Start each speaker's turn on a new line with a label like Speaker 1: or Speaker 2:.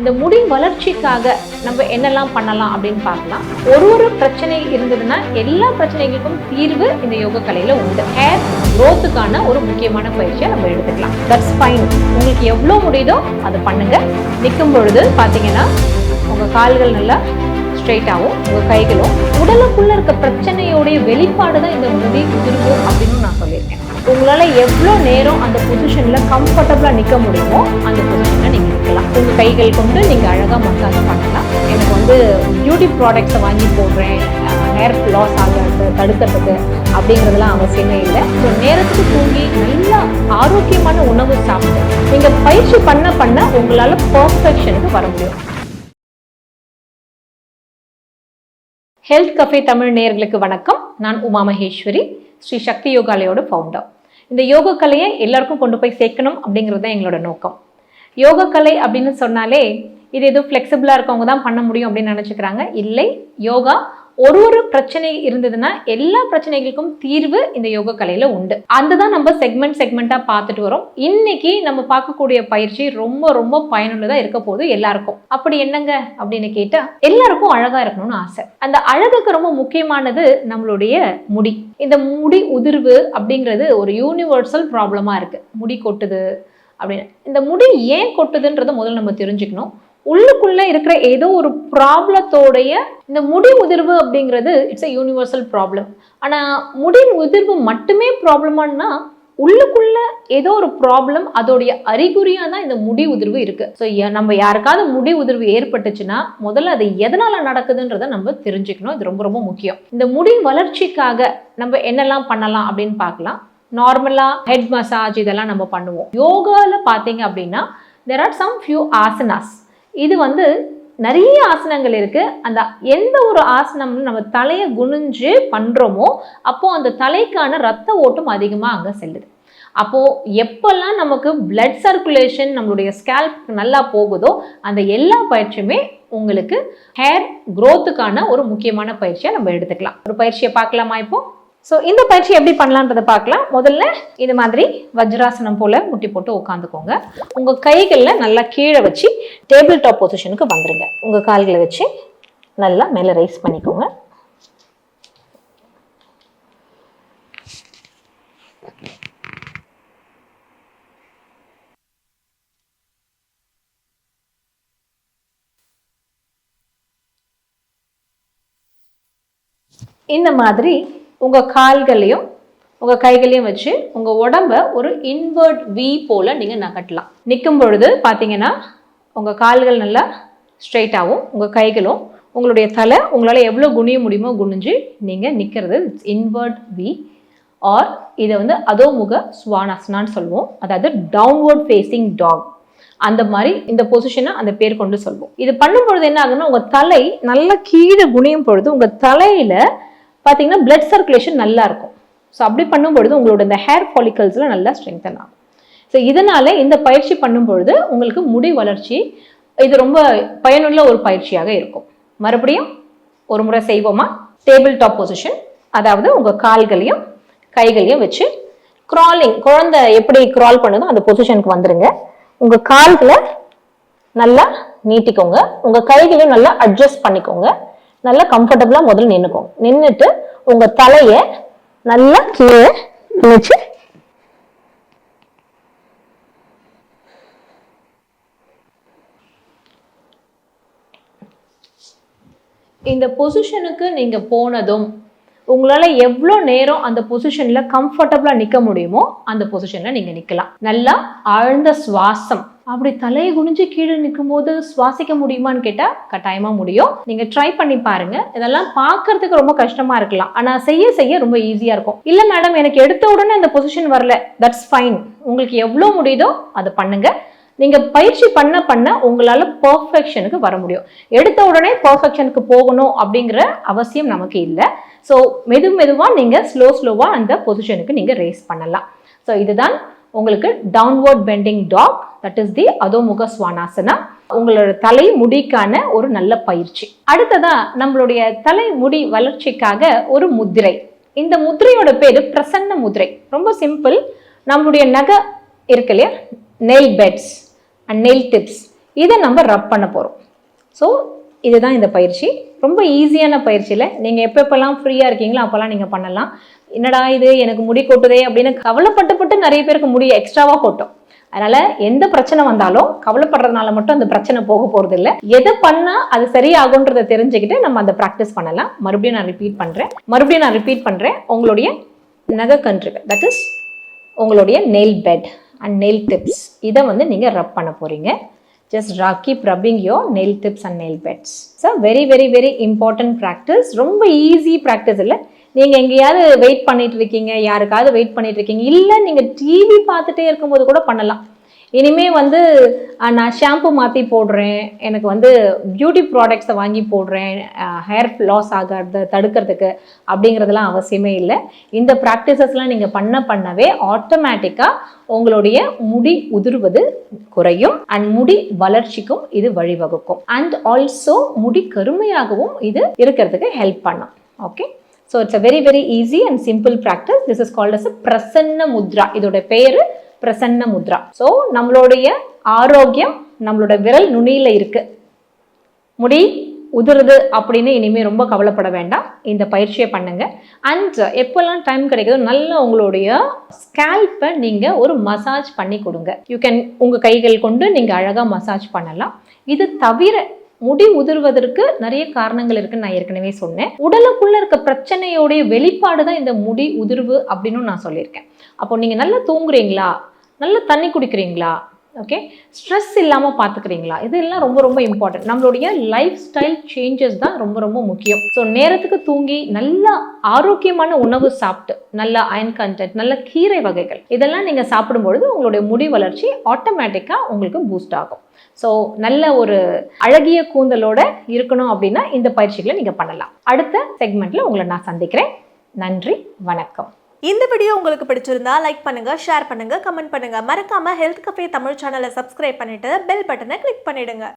Speaker 1: இந்த முடி வளர்ச்சிக்காக நம்ம என்னெல்லாம் பண்ணலாம் அப்படின்னு பார்க்கலாம். ஒரு பிரச்சனை இருந்ததுன்னா எல்லா பிரச்சனைகளுக்கும் தீர்வு இந்த யோக கலையில உண்டு. ஹேர் க்ரோத்துக்கான ஒரு முக்கியமான பயிற்சியை நம்ம எடுத்துக்கலாம். That's fine. உங்களுக்கு எவ்வளோ முடியுதோ அதை பண்ணுங்க. நிற்கும் பொழுது பார்த்தீங்கன்னா உங்க கால்கள் நல்லா ஸ்ட்ரெயிட்டாகவும் உங்க கைகளும் உடலுக்குள்ள இருக்க பிரச்சனையோடைய வெளிப்பாடு தான் இந்த முடி உதிர்வு அப்படின்னு நான் சொல்லியிருக்கேன். உங்களால எவ்வளோ நேரம் அந்த பொசிஷன்ல கம்ஃபர்டபுளா நிற்க முடியுமோ அந்த பொசிஷன்ல நீங்க நிற்கலாம். உங்க கைகள் கொண்டு நீங்க அழகா மசாஜ் பண்ணலாம். எனக்கு பியூட்டி ப்ராடக்ட்ஸை வாங்கி போடுறேன், ஹேர் லாஸ் ஆகிறது தடுக்கிறதுக்கு அப்படிங்கிறதுலாம் அவசியமே இல்லை. ஸோ நேரத்துக்கு தூங்கி நல்லா ஆரோக்கியமான உணவு சாப்பிட்டு நீங்க பயிற்சி பண்ண உங்களால பர்ஃபெக்ஷனுக்கு வர முடியும். ஹெல்த் கஃபே தமிழ் நேயர்களுக்கு வணக்கம். நான் உமா மகேஸ்வரி, ஸ்ரீ சக்தி யோகாலயோட ஃபவுண்டர். இந்த யோக கலையை எல்லாருக்கும் கொண்டு போய் சேர்க்கணும் அப்படிங்கிறது தான் எங்களோட நோக்கம். யோக கலை அப்படின்னு சொன்னாலே இது எதுவும் ஃப்ளெக்சிபிளாக இருக்கவங்க தான் பண்ண முடியும் அப்படின்னு நினச்சிக்கிறாங்க. இல்லை, யோகா ஒரு பிரச்சனை இருந்ததுன்னா எல்லா பிரச்சனைகளுக்கும் தீர்வு இந்த யோக கலையில உண்டு. அதுதான் நம்ம செக்மெண்டா பார்த்துட்டு வரோம். இன்னைக்கு நம்ம பார்க்கக்கூடிய பயிற்சி ரொம்ப ரொம்ப பயனுள்ளதா இருக்க போது எல்லாருக்கும். அப்படி என்னங்க அப்படின்னு கேட்டா, எல்லாருக்கும் அழகா இருக்கணும்னு ஆசை. அந்த அழகுக்கு ரொம்ப முக்கியமானது நம்மளுடைய முடி. இந்த முடி உதிர்வு அப்படிங்கிறது ஒரு யூனிவர்சல் ப்ராப்ளமா இருக்கு. முடி கொட்டுது அப்படின்னு. இந்த முடி ஏன் கொட்டுதுன்றதை முதல்ல நம்ம தெரிஞ்சுக்கணும். உள்ளுக்குள்ள இருக்கிற ஏதோ ஒரு ப்ராப்ளத்தோடைய இந்த முடி உதிர்வு அப்படிங்கிறது இட்ஸ் எ யூனிவர்சல் ப்ராப்ளம். ஆனா முடி உதிர்வு மட்டுமே ப்ராப்ளமானா உள்ளுக்குள்ள ஏதோ ஒரு ப்ராப்ளம், அதோடைய அறிகுறியா தான் இந்த முடி உதிர்வு இருக்கு. ஸோ நம்ம யாருக்காவது முடி உதிர்வு ஏற்பட்டுச்சுன்னா முதல்ல அது எதனால நடக்குதுன்றதை நம்ம தெரிஞ்சுக்கணும். இது ரொம்ப ரொம்ப முக்கியம். இந்த முடி வளர்ச்சிக்காக நம்ம என்னெல்லாம் பண்ணலாம் அப்படின்னு பார்க்கலாம். நார்மலா ஹெட் மசாஜ் இதெல்லாம் நம்ம பண்ணுவோம். யோகால பார்த்தீங்க அப்படின்னா there are some few asanas. இது நிறைய ஆசனங்கள் இருக்கு. அந்த எந்த ஒரு ஆசனம் நம்ம தலையை குனிஞ்சு பண்றோமோ அப்போ அந்த தலைக்கான ரத்த ஓட்டம் அதிகமா அங்க செல்லுது. அப்போ எப்பெல்லாம் நமக்கு பிளட் சர்க்குலேஷன் நம்மளுடைய ஸ்கேல்ப் நல்லா போகுதோ அந்த எல்லா பயிற்சியுமே உங்களுக்கு ஹேர் க்ரோத்துக்கான ஒரு முக்கியமான பயிற்சியை நம்ம எடுத்துக்கலாம். ஒரு பயிற்சியை பார்க்கலாமா இப்போ? ஸோ இந்த பயிற்சி எப்படி பண்ணலான்றதை பார்க்கலாம். முதல்ல இது மாதிரி வஜ்ராசனம் போல முட்டி போட்டு உட்காந்துக்கோங்க. உங்கள் கைகளில் நல்லா கீழே வச்சு டேபிள் டாப் பொசிஷனுக்கு வந்துருங்க. உங்கள் கால்களை வச்சு நல்லா மேலே ரைஸ் பண்ணிக்கோங்க. இந்த மாதிரி உங்கள் கால்களையும் உங்கள் கைகளையும் வச்சு உங்கள் உடம்ப ஒரு இன்வெர்ட் வி போல் நீங்கள் நகட்டலாம். நிற்கும் பொழுது பார்த்தீங்கன்னா உங்கள் கால்கள் நல்லா ஸ்ட்ரெயிட்டாகவும் உங்கள் கைகளும் உங்களுடைய தலை உங்களால் எவ்வளோ குனிய முடியுமோ குனிஞ்சு நீங்கள் நிற்கிறது இன்வெர்ட் வி. ஆர் இதை அதோமுக ஸ்வானாசனான்னு சொல்லுவோம். அதாவது டவுன்வர்ட் ஃபேஸிங் டாக். அந்த மாதிரி இந்த பொசிஷனை அந்த பேர் கொண்டு சொல்லுவோம். இது பண்ணும் பொழுது என்ன ஆகுதுன்னா உங்கள் தலை நல்லா கீழே குனியும் பொழுது உங்கள் தலையில் பார்த்தீங்கன்னா பிளட் சர்க்குலேஷன் நல்லா இருக்கும். ஸோ அப்படி பண்ணும்பொழுது உங்களோட இந்த ஹேர் ஃபாலிக்கல்ஸில் நல்லா ஸ்ட்ரெங்தன் ஆகும். ஸோ இதனால இந்த பயிற்சி பண்ணும் பொழுது உங்களுக்கு முடி வளர்ச்சி இது ரொம்ப பயனுள்ள ஒரு பயிற்சியாக இருக்கும். மறுபடியும் ஒரு முறை செய்வோமா? டேபிள் டாப் பொசிஷன், அதாவது உங்கள் கால்களையும் கைகளையும் வச்சு க்ராலிங், குழந்தை எப்படி க்ரால் பண்ணுதோ அந்த பொசிஷனுக்கு வந்துருங்க. உங்கள் கால்களை நல்லா நீட்டிக்கோங்க. உங்கள் கைகளையும் நல்லா அட்ஜஸ்ட் பண்ணிக்கோங்க. நல்லா கம்ஃபர்டபுளா முதல்ல நின்னுக்கோங்க. நின்றுட்டு உங்க தலைய நல்லா கீழே வச்சு இந்த பொசிஷனுக்கு நீங்க போனதும் உங்களால எவ்வளோ நேரம் அந்த பொசிஷன்ல கம்ஃபர்டபுளா நிக்க முடியுமோ அந்த பொசிஷன்ல நீங்க நிக்கலாம். நல்லா ஆழ்ந்த சுவாசம். அப்படி தலையை குனிஞ்சு கீழே நிற்கும் போது சுவாசிக்க முடியுமான்னு கேட்டா கட்டாயமா முடியும். நீங்க ட்ரை பண்ணி பாருங்க. இதெல்லாம் பார்க்கறதுக்கு ரொம்ப கஷ்டமா இருக்கலாம், ஆனா செய்ய செய்ய ரொம்ப ஈஸியா இருக்கும். இல்ல மேடம், எனக்கு எடுத்த உடனே அந்த பொசிஷன் வரல, தட்ஸ் ஃபைன். உங்களுக்கு எவ்வளோ முடியுதோ அதை பண்ணுங்க. நீங்க பயிற்சி பண்ண உங்களால பர்ஃபெக்ஷனுக்கு வர முடியும். எடுத்த உடனே பர்ஃபெக்ஷனுக்கு போகணும் அப்படிங்கிற அவசியம் நமக்கு இல்லை. ஸோ மெதுவா நீங்க ஸ்லோவா அந்த பொசிஷனுக்கு நீங்க ரேஸ் பண்ணலாம். ஸோ இதுதான் உங்களுக்கு downward bending dog, that is the Adhomukha Svanasana. உங்களோட தலை முடிக்கான ஒரு நல்ல பயிற்சி. அடுத்ததா நம்மளுடைய தலை முடி வளர்ச்சிக்காக ஒரு முத்திரை. இந்த முத்திரையோட பேரு பிரசன்ன முத்திரை. ரொம்ப சிம்பிள். நம்மளுடைய நகை இருக்கு இல்லையா, nail beds and nail tips, இதை நம்ம ரப் பண்ண போகிறோம். ஸோ இதுதான் இந்த பயிற்சி. ரொம்ப ஈஸியான பயிற்சியில் நீங்கள் எப்பப்பெல்லாம் ஃப்ரீயாக இருக்கீங்களோ அப்போல்லாம் நீங்கள் பண்ணலாம். என்னடா இது எனக்கு முடி கொட்டுதே அப்படின்னு கவலைப்பட்டு நிறைய பேருக்கு முடி எக்ஸ்ட்ராவாக கொட்டும். அதனால் எந்த பிரச்சனை வந்தாலும் கவலைப்படுறதுனால மட்டும் அந்த பிரச்சனை போக போகிறது இல்லை. எதை பண்ணால் அது சரியாகுன்றதை தெரிஞ்சுக்கிட்டு நம்ம அந்த ப்ராக்டிஸ் பண்ணலாம். மறுபடியும் நான் ரிப்பீட் பண்ணுறேன். உங்களுடைய நகக்கன்றுகள், தட் இஸ் உங்களுடைய nail bed and nail tips, இதை வந்து நீங்கள் ரப் பண்ண போகிறீங்க. Just keep rubbing your nail tips and nail beds. So very important practice. ரொம்ப ஈஸி ப்ராக்டிஸ் இல்லை. நீங்கள் எங்கேயாவது வெயிட் பண்ணிட்டு இருக்கீங்க, யாருக்காவது வெயிட் பண்ணிட்டு இருக்கீங்க, இல்லை நீங்கள் டிவி பார்த்துட்டே இருக்கும்போது கூட பண்ணலாம். இனிமே வந்து நான் ஷாம்பு மாற்றி போடுறேன், எனக்கு வந்து பியூட்டி ப்ராடக்ட்ஸை வாங்கி போடுறேன் ஹேர் லாஸ் ஆகிறது தடுக்கிறதுக்கு அப்படிங்கிறதுலாம் அவசியமே இல்லை. இந்த ப்ராக்டிசஸ்லாம் நீங்கள் பண்ணவே ஆட்டோமேட்டிக்காக உங்களுடைய முடி உதிர்வது குறையும் அண்ட் முடி வளர்ச்சிக்கும் இது வழிவகுக்கும். அண்ட் ஆல்சோ முடி கருமையாகவும் இது இருக்கிறதுக்கு ஹெல்ப் பண்ணும். Okay, so it's a very easy and simple practice. This is called as a Prasanna mudra. இதோட பெயர் பிரசன்ன முத்ரா. ஸோ நம்மளுடைய ஆரோக்கியம் நம்மளோட விரல் நுனியில இருக்கு. முடி உதிருது அப்படின்னு இனிமே ரொம்ப கவலைப்பட வேண்டாம். இந்த பயிற்சியை பண்ணுங்க. அண்ட் எப்பெல்லாம் டைம் கிடைக்குதோ நல்ல உங்களுடைய ஸ்கேல்பை நீங்க ஒரு மசாஜ் பண்ணி கொடுங்க. யூ கேன் உங்க கைகள் கொண்டு நீங்க அழகா மசாஜ் பண்ணலாம். இது தவிர முடி உதிர்வதற்கு நிறைய காரணங்கள் இருக்குன்னு நான் ஏற்கனவே சொன்னேன். உடலுக்குள்ள இருக்க பிரச்சனையோடைய வெளிப்பாடு தான் இந்த முடி உதிர்வு அப்படின்னு நான் சொல்லியிருக்கேன். அப்போ நீங்க நல்லா தூங்குறீங்களா, நல்லா தண்ணி குடிக்கிறீங்களா, ஓகே, ஸ்ட்ரெஸ் இல்லாமல் பார்த்துக்கிறீங்களா, இதெல்லாம் ரொம்ப இம்பார்ட்டன்ட். நம்மளுடைய லைஃப் ஸ்டைல் சேஞ்சஸ் தான் ரொம்ப முக்கியம். ஸோ நேரத்துக்கு தூங்கி நல்ல ஆரோக்கியமான உணவு சாப்பிட்டு நல்ல அயன் கண்டென்ட், நல்ல கீரை வகைகள் இதெல்லாம் நீங்கள் சாப்பிடும்பொழுது உங்களுடைய முடி வளர்ச்சி ஆட்டோமேட்டிக்காக உங்களுக்கு பூஸ்ட் ஆகும். ஸோ நல்ல ஒரு அழகிய கூந்தலோட இருக்கணும் அப்படின்னா இந்த பயிற்சிகளை நீங்கள் பண்ணலாம். அடுத்த செக்மெண்ட்ல உங்களை நான் சந்திக்கிறேன். நன்றி, வணக்கம்.
Speaker 2: இந்த வீடியோ உங்களுக்கு பிடிச்சிருந்தா லைக் பண்ணுங்க, ஷேர் பண்ணுங்க, கமெண்ட் பண்ணுங்க. மறக்காம ஹெல்த் கஃபே தமிழ் சேனலை சப்ஸ்கிரைப் பண்ணிட்டு பெல் பட்டனை கிளிக் பண்ணிடுங்க.